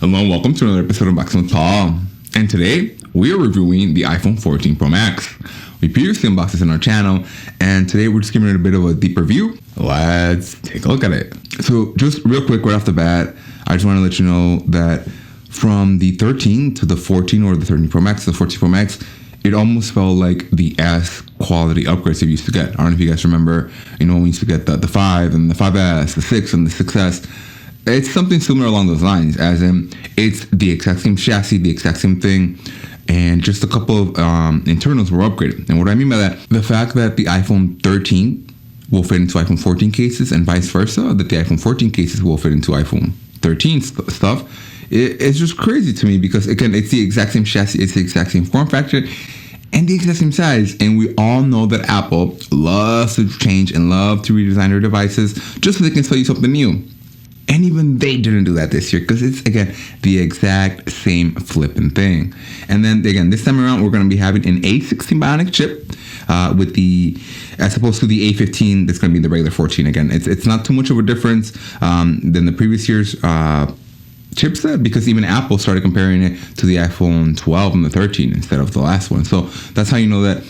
Hello and welcome to another episode of Unboxing with Paul. And today we are reviewing the iPhone 14 Pro Max. We previously unboxed this on our channel, and today we're just giving it a bit of a deeper view. Let's take a look at it. So just real quick right off the bat, I just want to let you know that from the 13 to the 14 or the 13 Pro Max to the 14 Pro Max, it almost felt like the S quality upgrades that we used to get. I don't know if you guys remember, when we used to get the 5 and the 5S, the 6 and the 6S. It's something similar along those lines, as in it's the exact same chassis, the exact same thing, and just a couple of internals were upgraded. And what I mean by that, the fact that the iPhone 13 will fit into iPhone 14 cases and vice versa, that the iPhone 14 cases will fit into iPhone 13 stuff, it's just crazy to me because, again, it's the exact same chassis, it's the exact same form factor, and the exact same size. And we all know that Apple loves to change and love to redesign their devices just so they can sell you something new. And even they didn't do that this year because it's, again, the exact same flipping thing. And then, again, this time around, we're going to be having an A16 Bionic chip with as opposed to the A15 that's going to be the regular 14. Again, it's not too much of a difference than the previous year's chipset, because even Apple started comparing it to the iPhone 12 and the 13 instead of the last one. So that's how you know that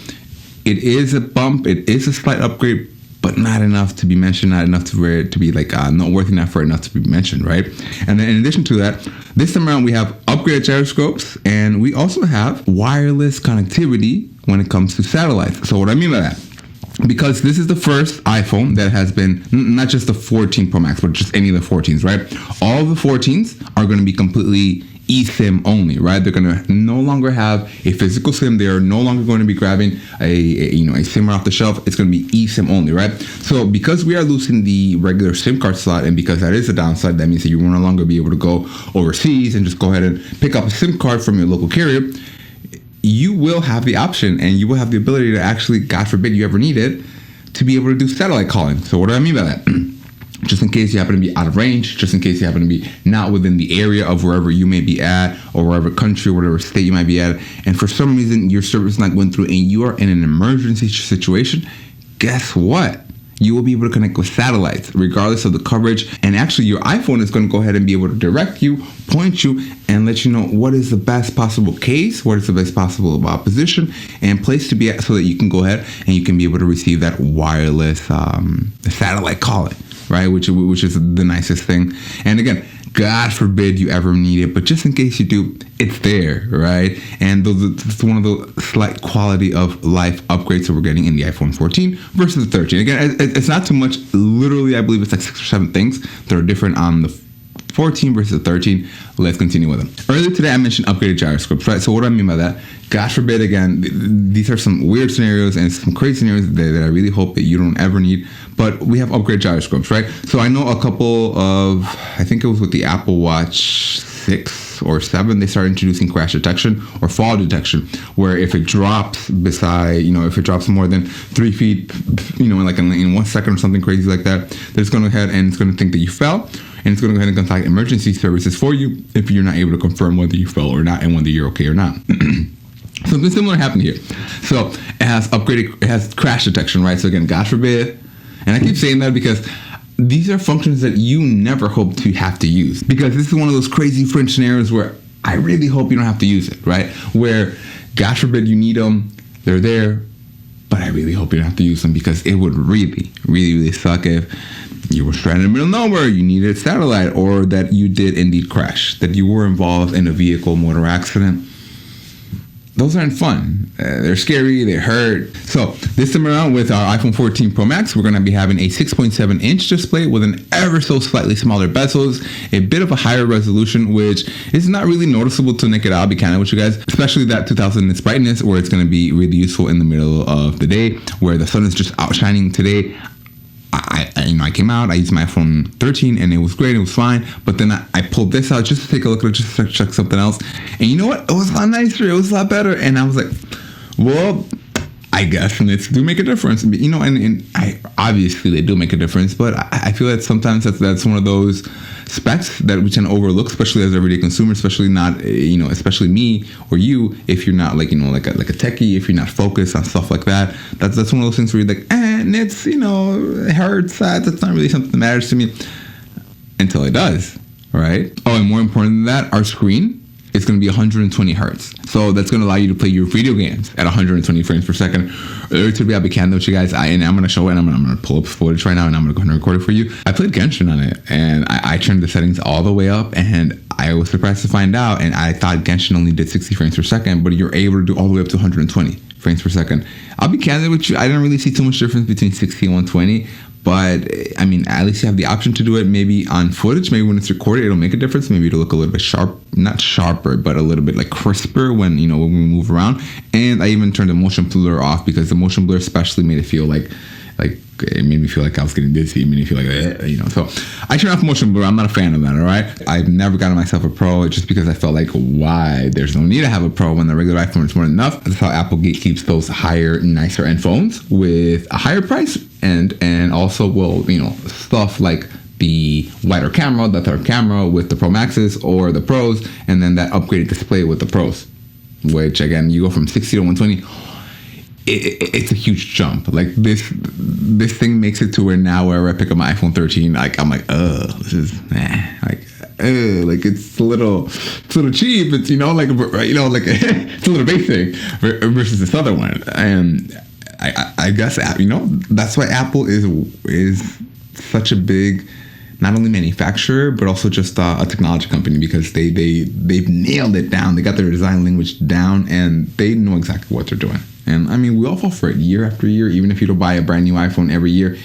it is a bump, it is a slight upgrade, but not enough to be mentioned, not enough to be like not worth enough for enough to be mentioned, right? And then in addition to that, this time around we have upgraded gyroscopes, and we also have wireless connectivity when it comes to satellites. So what I mean by that, because this is the first iPhone that has been, not just the 14 Pro Max, but just any of the 14s, right? All the 14s are going to be completely eSIM only, right? They're going to no longer have a physical SIM. They are no longer going to be grabbing a SIM right off the shelf. It's going to be eSIM only, right? So because we are losing the regular SIM card slot, and because that is a downside, that means that you will no longer be able to go overseas and just go ahead and pick up a SIM card from your local carrier. You will have the option, and you will have the ability to actually, God forbid you ever need it, to be able to do satellite calling. So what do I mean by that? Just in case you happen to be out of range, just in case you happen to be not within the area of wherever you may be at, or wherever country or whatever state you might be at, and for some reason your service is not going through and you are in an emergency situation, guess what? You will be able to connect with satellites regardless of the coverage, and actually your iPhone is going to go ahead and be able to direct you, point you, and let you know what is the best possible case, what is the best possible position and place to be at, so that you can go ahead and you can be able to receive that wireless satellite calling, right? Which is the nicest thing. And again, God forbid you ever need it, but just in case you do, it's there, right? And it's one of the slight quality of life upgrades that we're getting in the iPhone 14 versus the 13. Again, it's not too much. Literally, I believe it's like 6 or 7 things that are different on the 14 versus the 13. Let's continue with them. Earlier today, I mentioned upgraded gyroscopes, right? So what do I mean by that? God forbid, again, these are some weird scenarios and some crazy scenarios that I really hope that you don't ever need. But we have upgraded gyroscopes, right? So I know a couple of, I think it was with the Apple Watch 6 or 7, they started introducing crash detection or fall detection, where if it drops if it drops more than 3 feet, in 1 second or something crazy like that, it's going to go ahead and it's going to think that you fell, and it's going to go ahead and contact emergency services for you if you're not able to confirm whether you fell or not and whether you're okay or not. Something similar happened here. So it has crash detection, right? So again, God forbid, and I keep saying that because these are functions that you never hope to have to use, because this is one of those crazy fringe scenarios where I really hope you don't have to use it, right? Where, God forbid, you need them, they're there, but I really hope you don't have to use them, because it would really, really, really suck if you were stranded in the middle of nowhere, you needed satellite, or that you did indeed crash, that you were involved in a vehicle motor accident. Those aren't fun. They're scary, they hurt. So this time around with our iPhone 14 Pro Max, we're going to be having a 6.7 inch display with an ever so slightly smaller bezels, a bit of a higher resolution, which is not really noticeable to naked eye, I'll be candid with you guys, especially that 2000 nits brightness, where it's going to be really useful in the middle of the day where the sun is just outshining. Today, I came out, I used my iPhone 13 and it was great, it was fine, but then I pulled this out just to take a look at it, just to check something else, and you know what, it was a lot nicer, it was a lot better, and I was like, well, I guess nits do make a difference, and I obviously they do make a difference, but I feel that sometimes that's one of those specs that we tend to overlook, especially as everyday consumers, especially not, especially me or you, if you're not like a techie, if you're not focused on stuff like that. That's one of those things where you're like, nits, it hurts, that's not really something that matters to me, until it does. right? Oh, and more important than that, our screen is going to be 120 hertz. So that's going to allow you to play your video games at 120 frames per second. Earlier today, I'll be candid with you guys. And I'm going to show it, and I'm going to pull up footage right now, and I'm going to go ahead and record it for you. I played Genshin on it, and I turned the settings all the way up, and I was surprised to find out, and I thought Genshin only did 60 frames per second, but you're able to do all the way up to 120 frames per second. I'll be candid with you. I didn't really see too much difference between 60 and 120. But I mean, at least you have the option to do it maybe on footage. Maybe when it's recorded, it'll make a difference. Maybe it'll look a little bit sharp, not sharper, but a little bit like crisper when, you know, when we move around. And I even turned the motion blur off because the motion blur especially made it feel like it made me feel like I was getting dizzy. It made me feel like, you know. So I turned off motion blur. I'm not a fan of that, all right? I've never gotten myself a Pro just because I felt like, why? There's no need to have a Pro when the regular iPhone is more than enough. That's how Apple keeps those higher, nicer end phones with a higher price and also will, you know, stuff like the wider camera, the third camera with the Pro Maxes or the Pros, and then that upgraded display with the Pros, which again, you go from 60 to 120. It's a huge jump. Like this thing makes it to where now wherever I pick up my iPhone 13, like I'm like, this is like it's a little cheap. It's, you know, like it's a little basic versus this other one. And I guess, you know, that's why Apple is such a big, not only manufacturer, but also just a technology company, because they've nailed it down. They got their design language down, and they know exactly what they're doing. And I mean, we all fall for it year after year. Even if you don't buy a brand new iPhone every year,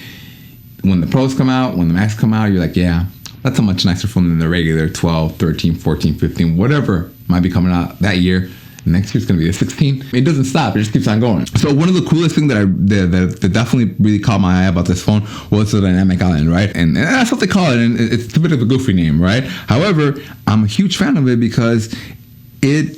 when the Pros come out, when the Max come out, you're like, yeah, that's a much nicer phone than the regular 12, 13, 14, 15, whatever might be coming out that year. Next year's going to be a 16. It doesn't stop. It just keeps on going. So one of the coolest things that definitely really caught my eye about this phone was the dynamic island, right? And that's what they call it. And it's a bit of a goofy name, right? However, I'm a huge fan of it because it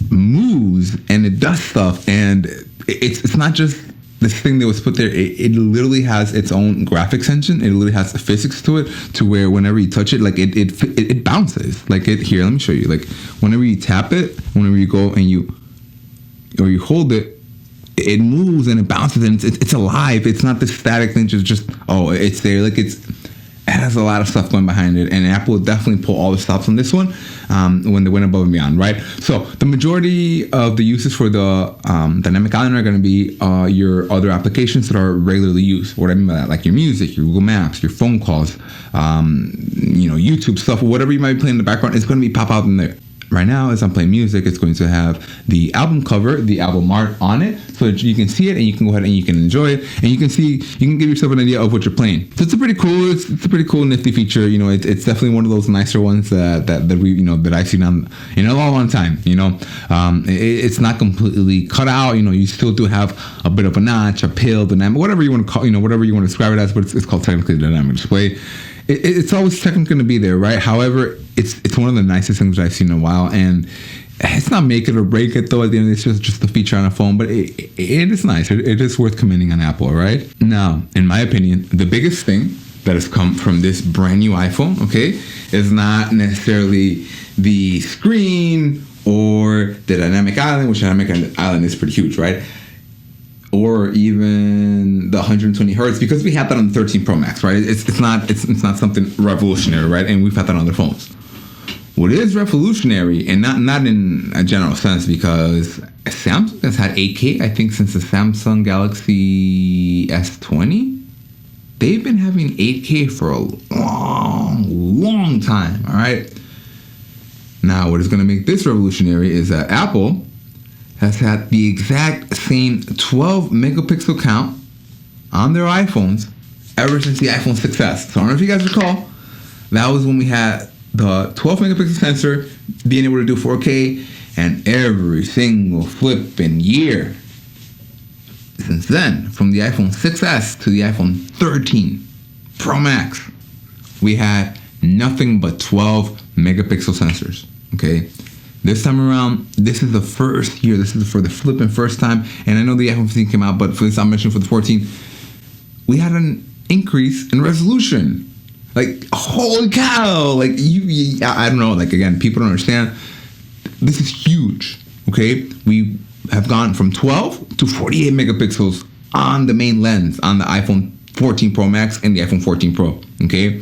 moves and it does stuff, and it's not just this thing that was put there. It literally has its own graphics engine. It literally has the physics to it, to where whenever you touch it, like it bounces. Like here, let me show you. Like whenever you tap it, whenever you go and you hold it, it moves and it bounces, and it's alive. It's not this static thing. Just it's there. Like it has a lot of stuff going behind it, and Apple will definitely pull all the stops on this one when they went above and beyond, right? So the majority of the uses for the dynamic island are going to be your other applications that are regularly used. What I mean by that, like your music, your Google Maps, your phone calls, you know, YouTube stuff, whatever you might be playing in the background, it's going to be pop out in there. Right now, as I'm playing music, it's going to have the album cover, the album art on it, so that you can see it and you can go ahead and you can enjoy it, and you can give yourself an idea of what you're playing. So it's a pretty cool, nifty feature. You know, it's definitely one of those nicer ones that we, you know, that I've seen in a long time. You know, it's not completely cut out. You know, you still do have a bit of a notch, a pill, dynamic, whatever you want to call, you know, whatever you want to describe it as, but it's called technically the dynamic display. It's always technically going to be there, right? However, it's one of the nicest things I've seen in a while, and it's not make it or break it, though. At the end, it's just a feature on a phone, but it is nice. It is worth commending on Apple, right? Now, in my opinion, the biggest thing that has come from this brand new iPhone, okay, is not necessarily the screen or the dynamic island, which dynamic island is pretty huge, right? Or even the 120 hertz, because we had that on the 13 Pro Max, right? It's not something revolutionary, right? And we've had that on other phones. What is revolutionary, and not in a general sense, because Samsung has had 8K, I think, since the Samsung Galaxy S20. They've been having 8K for a long time, all right? Now, what is going to make this revolutionary is that Apple has had the exact same 12 megapixel count on their iPhones ever since the iPhone 6S. So I don't know if you guys recall, that was when we had the 12 megapixel sensor being able to do 4K, and every single flipping year since then, from the iPhone 6S to the iPhone 13 Pro Max, we had nothing but 12 megapixel sensors, okay? This time around, this is the first year. This is for the flipping first time. And I know the iPhone 15 came out, but for this, I'm mentioning for the 14, we had an increase in resolution. Like, holy cow! Like, I don't know. Like, again, people don't understand. This is huge. Okay, we have gone from 12 to 48 megapixels on the main lens on the iPhone 14 Pro Max and the iPhone 14 Pro. Okay.